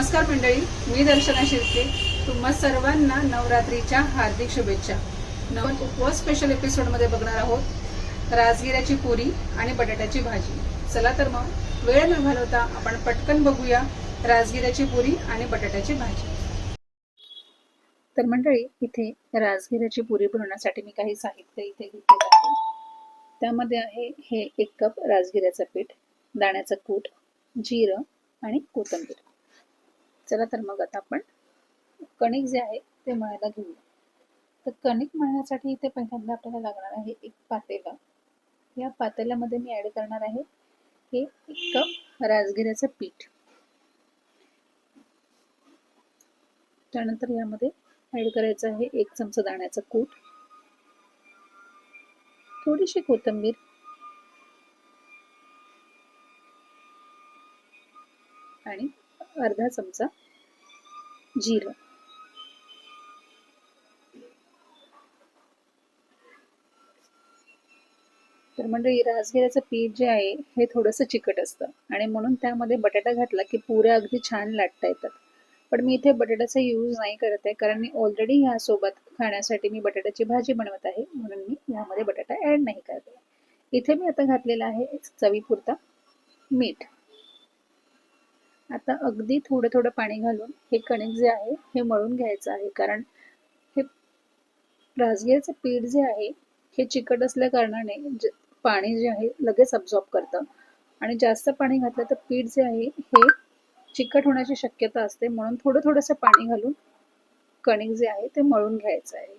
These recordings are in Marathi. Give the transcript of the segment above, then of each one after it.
नमस्कार मंडळी, मी दर्शना शिर्के. तुम्हा सर्वांना नवरात्रीच्या हार्दिक शुभेच्छा. उपवास स्पेशल एपिसोड मध्ये बघणार आहोत राजगिऱ्याची पुरी आणि बटाट्याची भाजी. चला तर मग वेळ न घालवता आपण पटकन बघूया राजगिऱ्याची पुरी आणि बटाट्याची भाजी. तर मंडळी, इथे राजगिऱ्याची पुरी बनवण्यासाठी मी काही साहित्य इथे घेतलेलं आहे. त्यामध्ये आहे हे 1 कप राजगिऱ्याचं पीठ, दाण्याचं कूट, जिरं आणि कोथिंबीर. चला तर मग आता आपण कणिक जे आहे ते मळायला घेऊया. तर कणिक मळण्यासाठी इथे पहिल्यांदा आपल्याला लागणार आहे एक पातेलं. या पातेल्यामध्ये मी ऍड करणार आहे हे 1 कप राजगिऱ्याचं पीठ. त्यानंतर यामध्ये ऍड करायचं आहे 1 चमचा दाण्याचं कूट, थोडीशी कोथिंबीर, आणि अर्धा चमचा जिरं. तर मंडळी, राजगिऱ्याचं पीठ जे आहे हे थोडंसं चिकट असतं आणि म्हणून त्यामध्ये बटाटा घातला की पुऱ्या अगदी छान लाटता येतात. पण मी इथे बटाट्याचा यूज नाही करत आहे, कारण मी ऑलरेडी ह्यासोबत खाण्यासाठी मी बटाट्याची भाजी बनवत आहे, म्हणून मी यामध्ये बटाटा ऍड नाही करत आहे. इथे मी आता घातलेला आहे चवीपुरता मीठ. आता अगदी थोडं थोडं पाणी घालून हे कणिक जे आहे हे मळून घ्यायचं आहे, कारण हे राजगिऱ्याचं पीठ जे आहे हे चिकट असल्या कारणाने पाणी जे आहे लगेच अब्झॉर्ब करतं, आणि जास्त पाणी घातलं तर पीठ जे आहे हे चिकट होण्याची शक्यता असते. म्हणून थोडं थोडंसं पाणी घालून कणिक जे आहे ते मळून घ्यायचं आहे.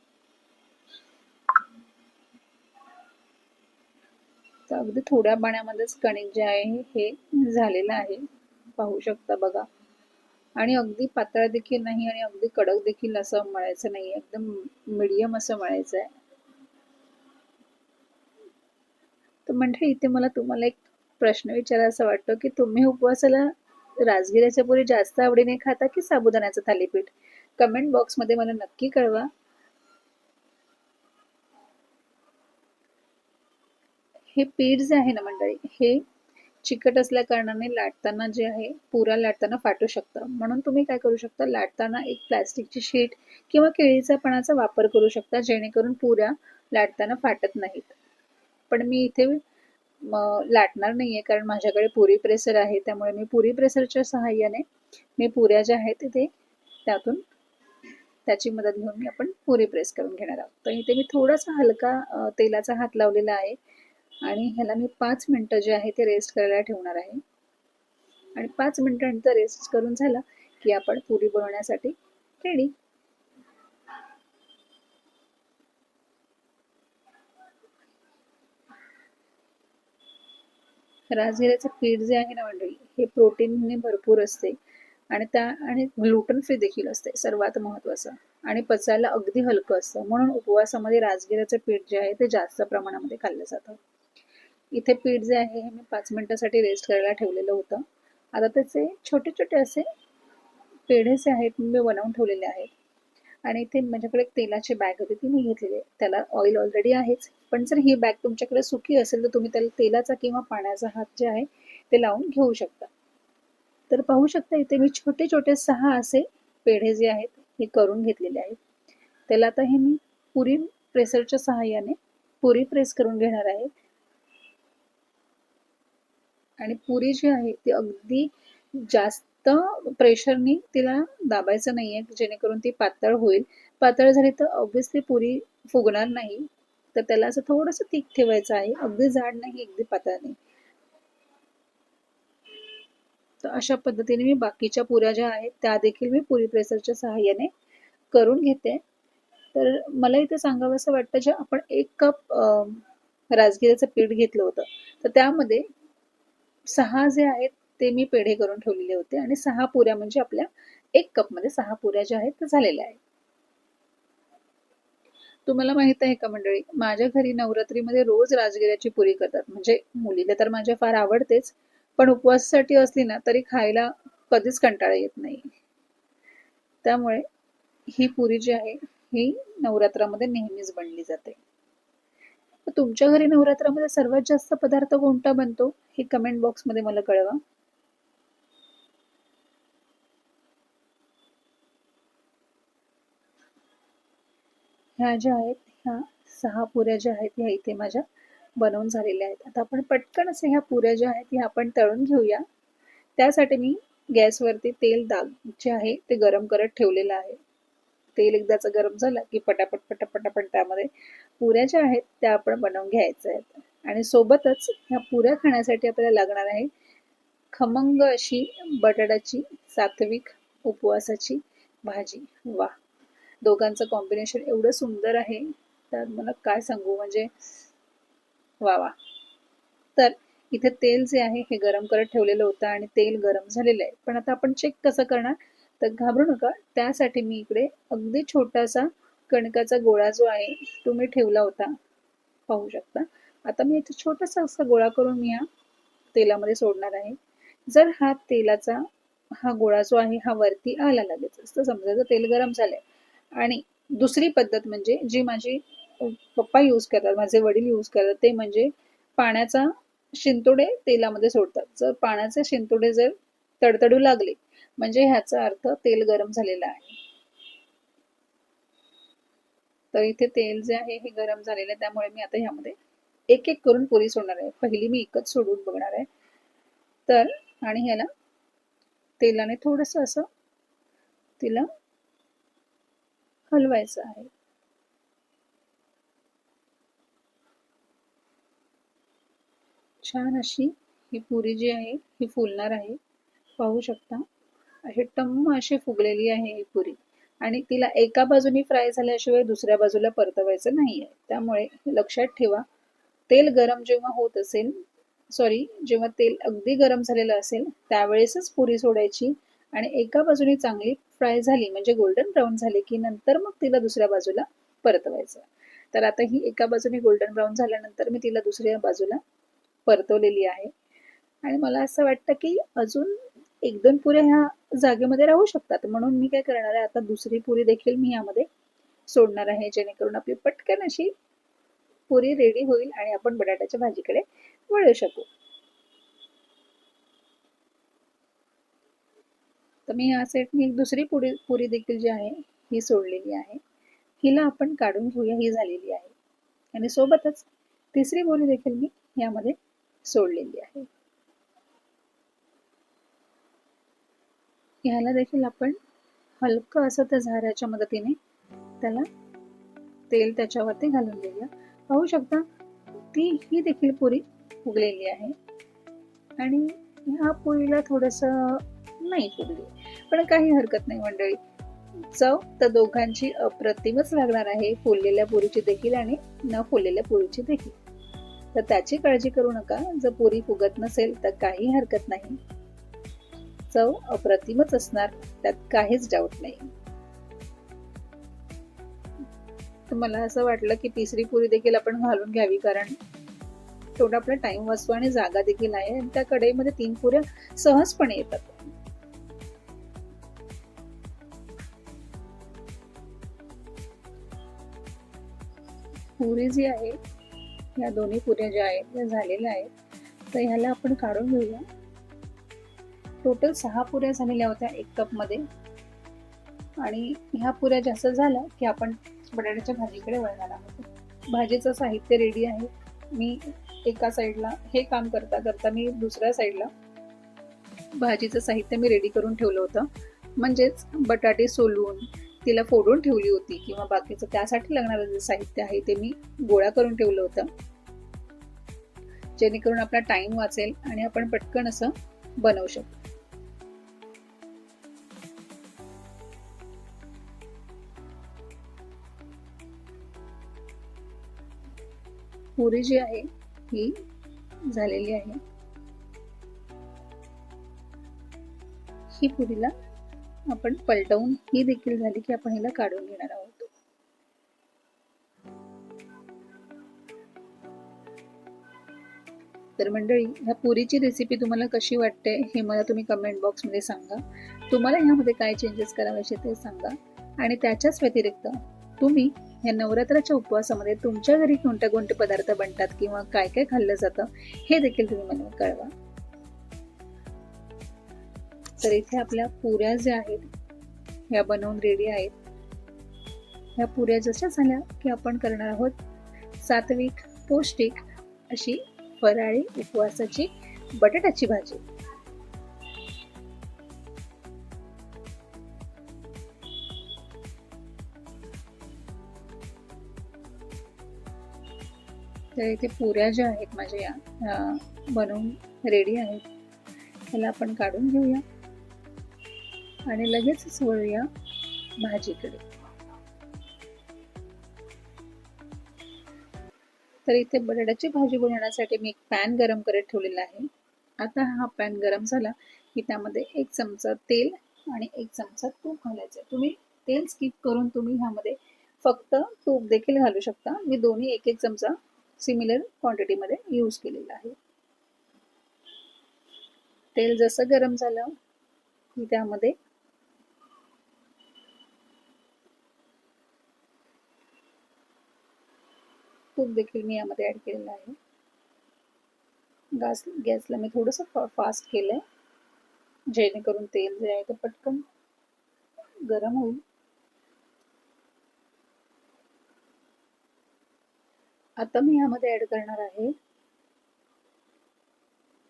तर अगदी थोड्या पाण्यामध्येच कणिक जे आहे हे झालेलं आहे, पाहू शकता बघा. आणि अगदी पातळ देखील नाही आणि अगदी कडक देखील असं मळायचं नाही, एकदम मीडियम असं मळायचं आहे. तर मंडळी, इथे मला तुम्हाला एक प्रश्न विचारायचा वाटतो की तुम्ही उपवासाला राजगिऱ्याच्या पुरी जास्त आवडीने खाता की साबुदाण्याचं थालीपीठ? कमेंट बॉक्स मध्ये मला नक्की कळवा. हे पीठ जे आहे ना मंडळी, हे चिकट असल्या कारणाने लाटताना जे आहे पुऱ्या लाटताना फाटू शकतं. म्हणून तुम्ही काय करू शकता, लाटताना एक प्लास्टिकची शीट किंवा केळीच्या पानाचा वापर करू शकता, जेणेकरून पुऱ्या लाटताना फाटत नाहीत. पण मी इथे लाटणार नाहीये, कारण माझ्याकडे पुरी प्रेसर आहे. त्यामुळे मी पुरी प्रेसरच्या सहाय्याने मी पुऱ्या ज्या आहेत ते त्यातून त्याची मदत घेऊन मी आपण पुरी प्रेस करून घेणार आहोत. तर इथे मी थोडासा हलका तेलाचा हात लावलेला आहे आणि ह्याला मी 5 मिनिटं जे आहे ते रेस्ट करायला ठेवणार आहे. आणि 5 मिनिटांचा रेस्ट करून झाला की आपण पुरी बनवण्यासाठी रेडी. राजगिऱ्याचं पीठ जे आहे ना मंडळी, हे प्रोटीनने भरपूर असते आणि ग्लुटन फ्री देखील असते, सर्वात महत्वाचं, आणि पचायला अगदी हलकं असतं. म्हणून उपवासामध्ये राजगिऱ्याचं पीठ जे आहे ते जास्त प्रमाणामध्ये खाल्लं जातं. इथे पीठ जे आहे हे मी 5 मिनिटासाठी रेस्ट करायला ठेवलेलं होतं. आता त्याचे छोटे छोटे असे पेढे जे आहेत मी बनवून ठेवलेले आहेत. आणि इथे माझ्याकडे एक तेलाची बॅग होती, ती मी घेतलेली आहे. त्याला ऑइल ऑलरेडी आहेच, पण जर ही बॅग तुमच्याकडे सुकी असेल तर तुम्ही त्याला तेलाचा किंवा पाण्याचा हात जे आहे ते लावून घेऊ शकता. तर पाहू शकता इथे मी छोटे छोटे 6 असे पेढे जे आहेत हे करून घेतलेले आहेत. त्याला आता हे मी पुरी प्रेसरच्या सहाय्याने पुरी प्रेस करून घेणार आहे. आणि पुरी जी आहे ती अगदी जास्त प्रेशरनी तिला दाबायचं नाहीये, जेणेकरून ती पातळ होईल. पातळ झाली तर ऑब्व्हियसली पुरी फुगणार नाही. तर त्याला असं थोडंसं थिक ठेवायचं आहे, अगदी जाड नाही, अगदी पातळ नाही. तर अशा पद्धतीने मी बाकीच्या पुऱ्या ज्या आहेत त्या देखील मी पुरी प्रेसरच्या सहाय्याने करून घेते. तर मला इथे सांगावंसं वाटतं, जे आपण 1 कप राजगिऱ्याचं पीठ घेतलं होतं तर त्यामध्ये 6 जे आहेत ते मी पेढे करून ठेवलेले होते, आणि 6 पुऱ्या म्हणजे आपल्या 1 कप मध्ये 6 पुऱ्या ज्या आहेत त्या झालेल्या आहेत. तुम्हाला माहित आहे का मंडळी, माझ्या घरी नवरात्रीमध्ये रोज राजगिऱ्याची पुरी करतात. म्हणजे मुलीला तर माझ्या फार आवडतेच, पण उपवासासाठी असली ना तरी खायला कधीच कंटाळा येत नाही. त्यामुळे ही पुरी जी आहे ही नवरात्रामध्ये नेहमीच बनली जाते. तुमच्या घरी नवरात्रामध्ये सर्वात जास्त पदार्थ कोणता बनतो हे कमेंट बॉक्स मध्ये मला कळवा. ह्या ज्या आहेत ह्या 6 पुऱ्या ज्या आहेत ह्या इथे माझ्या बनवून झालेल्या आहेत. आता आपण पटकन असे ह्या पुऱ्या ज्या आहेत ह्या आपण तळून घेऊया. त्यासाठी मी गॅसवरती तेल जे आहे ते गरम करत ठेवलेलं आहे. तेल एकदाचं गरम झालं की पटापट पटापट आपण त्यामध्ये पुऱ्या ज्या आहेत त्या आपण बनवून घ्यायच्या आहेत. आणि सोबतच ह्या पुऱ्या खाण्यासाठी आपल्याला लागणार आहे खमंग अशी बटाट्याची सात्विक उपवासाची भाजी. वा, दोघांचं कॉम्बिनेशन एवढं सुंदर आहे तर मला काय सांगू, म्हणजे वा वा. तर इथे तेल जे आहे हे गरम करत ठेवलेलं होतं आणि तेल गरम झालेलं आहे. पण आता आपण चेक कसं करणार, तर घाबरू नका. त्यासाठी मी इकडे अगदी छोटासा कणकाचा गोळा जो आहे तो मी ठेवला होता, पाहू शकता. आता मी इथे छोटासा असा गोळा करून मी या तेलामध्ये सोडणार आहे. जर हा तेलाचा हा गोळा जो आहे हा वरती आला लगेच तर समजायचं तेल गरम झालंय. आणि दुसरी पद्धत म्हणजे जी माझी पप्पा यूज करतात, माझे वडील यूज करतात, ते म्हणजे पाण्याचा शिंतोडे तेलामध्ये सोडतात. जर पाण्याचे शिंतोडे जर तडतडू लागले म्हणजे ह्याचा अर्थ तेल गरम झालेला आहे. तर इथे तेल जे आहे हे गरम झालेलं आहे, त्यामुळे मी आता ह्यामध्ये एक एक करून पुरी सोडणार आहे. पहिली मी एकच सोडून बघणार आहे. तर आणि ह्याला तेलाने थोडस असं तिला हलवायचं आहे. छान अशी ही पुरी जी आहे ही फुलणार आहे, पाहू शकता. अशी टम्म अशी फुगलेली आहे ही पुरी. आणि तिला एका बाजूनी फ्राय झाल्याशिवाय दुसऱ्या बाजूला परतवायचं नाहीये. त्यामुळे लक्षात ठेवा, तेल गरम जेव्हा होत असेल, जेव्हा तेल अगदी गरम झालेलं असेल त्यावेळेसच पुरी सोडायची. आणि एका बाजूने चांगली फ्राय झाली म्हणजे गोल्डन ब्राऊन झाली की नंतर मग तिला दुसऱ्या बाजूला परतवायचं. तर आता ही एका बाजूने गोल्डन ब्राऊन झाल्यानंतर मी तिला दुसऱ्या बाजूला परतवलेली आहे. आणि मला असं वाटतं की अजून 1-2 पुऱ्या ह्या जागेमध्ये राहू शकतात, म्हणून मी काय करणार आहे, आता दुसरी पुरी देखील मी यामध्ये सोडणार आहे, जेणेकरून आपली पटकन अशी पुरी रेडी होईल आणि आपण बटाट्याच्या भाजीकडे वळू शकू. तर मी या सेटनी एक दुसरी पुरी देखील जी आहे ही सोडलेली आहे. हिला आपण काढून घेऊया, ही झालेली आहे. आणि सोबतच तिसरी पुरी देखील मी यामध्ये सोडलेली आहे. ह्याला देखील आपण हलकं असं त्या झाऱ्याच्या मदतीने त्याला तेल त्याच्यावरती घालून देऊया. पाहू शकता ही देखील पुरी फुगलेली आहे. आणि ह्या पुरीला थोडस नाही फुगली, पण काही हरकत नाही मंडळी. चव तर दोघांची अप्रतिमच लागणार आहे, फुललेल्या पुरीची देखील आणि न फुललेल्या पुरीची देखील. तर त्याची काळजी करू नका. जर पुरी फुगत नसेल तर काही हरकत नाही, चव अप्रतिमच असणार, त्यात काहीच डाऊट नाही. तर मला असं वाटलं की तिसरी पुरी देखील आपण घालून घ्यावी, कारण थोडा आपला टाइम वाचतो आणि जागा देखील आहे. आणि त्या कढईमध्ये 3 पुऱ्या सहजपणे येतात. पुरी जी आहे, या दोन्ही पुऱ्या ज्या आहेत त्या झालेल्या आहेत. तर ह्याला आपण काढून घेऊया. टोटल 6 पुऱ्या झालेल्या होत्या 1 कप मध्ये. आणि ह्या पुऱ्या जास्त झाल्या की आपण बटाट्याच्या भाजीकडे वळणार आहोत. भाजीचं साहित्य रेडी आहे. मी एका साईडला हे काम करता करता मी दुसऱ्या साईडला भाजीचं साहित्य मी रेडी करून ठेवलं होतं. म्हणजेच बटाटे सोलून तिला फोडून ठेवली होती, किंवा बाकीचं त्यासाठी लागणारं जे साहित्य आहे ते मी गोळा करून ठेवलं होतं, जेणेकरून आपला टाइम वाचेल आणि आपण पटकन असं बनवू शकतो. पुरी जी आहे ही झालेली आहे. ही पुरीला आपण पलटवून ही देखील झाली की आपण हिला काढून घेणार आहोत. तर मंडळी, ह्या पुरीची रेसिपी तुम्हाला कशी वाटते हे मला तुम्ही कमेंट बॉक्स मध्ये सांगा. तुम्हाला ह्यामध्ये काय चेंजेस करायचे ते सांगा. आणि त्याच्याच व्यतिरिक्त तुम्ही या नवरात्राच्या उपवासामध्ये तुमच्या घरी कोणते कोणते पदार्थ बनतात किंवा काय काय खाल्लं जातं हे देखील तुम्ही मला कळवा. तर इथे आपल्या पुऱ्या ज्या आहेत ह्या बनवून रेडी आहेत. ह्या पुऱ्या जशा झाल्या की आपण करणार आहोत सात्विक पौष्टिक अशी फराळी उपवासाची बटाट्याची भाजी। तर इथे पुऱ्या ज्या आहेत माझ्या या बनवून रेडी आहेत, त्याला आपण काढून घेऊया आणि लगेचच वळूया भाजीकडे। तर इथे बटाट्याची भाजी बनवण्यासाठी मी एक पॅन गरम करत ठेवलेला आहे। आता हा पॅन गरम झाला की त्यामध्ये 1 चमचा तेल आणि 1 चमचा तूप घालायचं। तुम्ही तेल स्किप करून तुम्ही ह्यामध्ये फक्त तूप देखील घालू शकता। मी दोन्ही 1-1 चमचा सिमिलर क्वांटिटी मध्ये यूज केलेला आहे। तेल जसं गरम झालं की त्यामध्ये तूप देखील मी यामध्ये ऍड केलेलं आहे। गॅसला मी थोडंसं फास्ट केलंय जेणेकरून तेल जे आहे ते पटकन गरम होईल। आता मी यामध्ये ऍड करणार आहे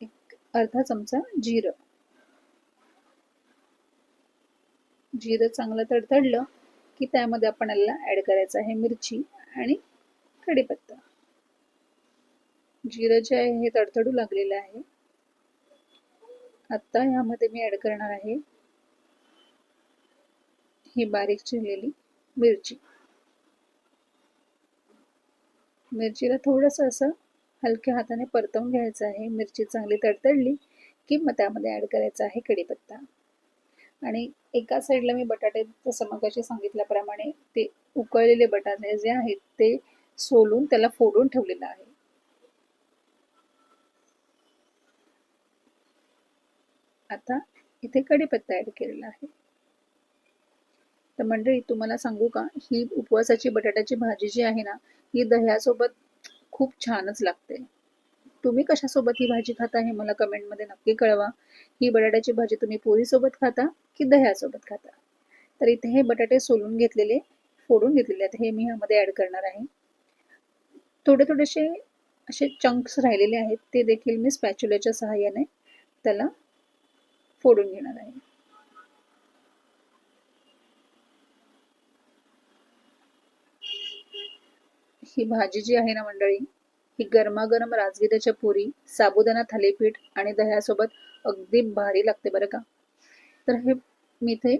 1/2 चमचा जिरं। जिरं चांगलं तडतडलं की त्यामध्ये आपण याला ऍड करायचं आहे मिरची आणि कढीपत्ता। जिरं जे आहे हे तडतडू लागलेलं आहे। आता यामध्ये मी ऍड करणार आहे ही बारीक चिरलेली मिरची। मिरचीला थोडंसं असं हलक्या हाताने परतवून घ्यायचं आहे। मिरची चांगली तडतडली की मग त्यामध्ये ऍड करायचा आहे कढीपत्ता। आणि एका साईडला मी बटाटे जसं मगाशी सांगितल्याप्रमाणे ते उकळलेले बटाटे जे आहेत ते सोलून त्याला फोडून ठेवलेलं आहे। आता इथे कढीपत्ता ऍड केलेला आहे। तर मंडळी तुम्हाला सांगू का, ही उपवासाची बटाट्याची भाजी जी आहे ना, ही दह्यासोबत खूप छानच लागते। तुम्ही कशासोबत ही भाजी खाता हे मला कमेंटमध्ये नक्की कळवा। ही बटाट्याची भाजी तुम्ही पोळीसोबत खाता की दह्यासोबत खाता? तर इथे हे बटाटे सोलून घेतलेले फोडून घेतलेले आहेत, हे मी ह्यामध्ये ऍड करणार आहे। थोडेसे असे चंक्स राहिलेले आहेत ते देखील मी स्पॅच्युलाच्या सहाय्याने त्याला फोडून घेणार आहे। ही भाजी जी आहे ना मंडळी, ही गरमागरम राजगिऱ्याच्या पुरी, साबुदाणा थालीपीठ आणि दह्यासोबत अगदी भारी लागते बरं का। तर हे मी इथे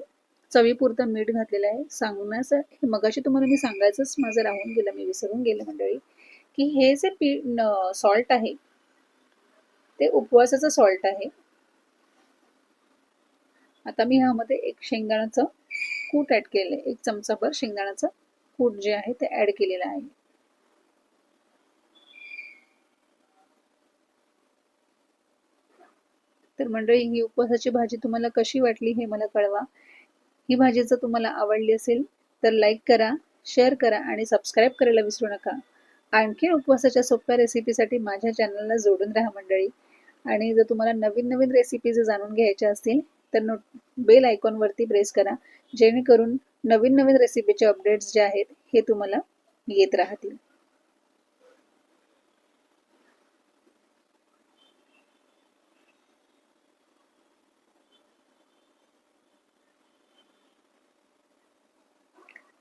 चवीपुरतं मीठ घातलेलं आहे। सांगण्याचं मगाशी तुम्हाला मी सांगायचंच माझं राहून गेलं, मी विसरून गेले मंडळी, की हे जे सॉल्ट आहे ते उपवासाचं सॉल्ट आहे। आता मी ह्यामध्ये एक शेंगदाण्याचं कूट ऍड केलेलं आहे। 1 चमचाभर शेंगदाण्याचं कूट जे आहे ते ऍड केलेलं आहे। तर मंडळी ही उपवासाची भाजी तुम्हाला कशी वाटली हे मला कळवा। ही भाजी जर तुम्हाला आवडली असेल तर लाईक करा, शेअर करा आणि सबस्क्राईब करायला विसरू नका। आणखी उपवासाच्या सोप्या रेसिपीसाठी माझ्या चॅनलला जोडून राहा मंडळी। आणि जर तुम्हाला नवीन रेसिपीज जाणून घ्यायच्या असतील तर बेल आयकॉन वरती प्रेस करा, जेणेकरून नवीन रेसिपीचे अपडेट्स जे आहेत हे तुम्हाला येत राहतील।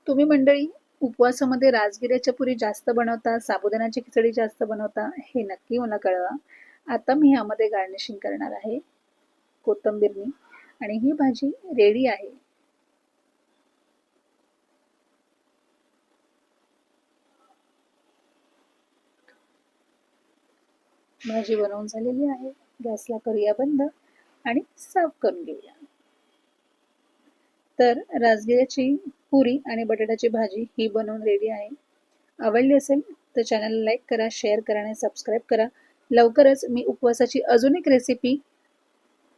तुम्ही मंडळी उपवासामध्ये राजगिऱ्याच्या पुरी जास्त बनवता, साबुदाण्याची खिचडी जास्त बनवता हे नक्की मला कळवा। आता मी ह्यामध्ये गार्निशिंग करणार आहे कोथिंबीरनी आणि ही भाजी रेडी आहे। भाजी बनवून झालेली आहे। गॅसला करूया बंद आणि सर्व करून घेऊया। तर राजगिऱ्याची पुरी आणि बटाट्याची भाजी ही बनवून रेडी आहे। आवडली असेल तर चॅनलला लाईक करा, शेअर करा आणि सबस्क्राईब करा। लवकरच मी उपवासाची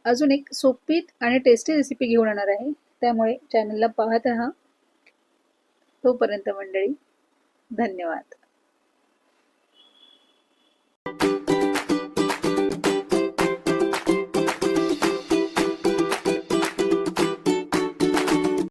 अजून एक सोपी आणि टेस्टी रेसिपी घेऊन येणार आहे, त्यामुळे चॅनलला पाहत राहा। तोपर्यंत मंडळी धन्यवाद।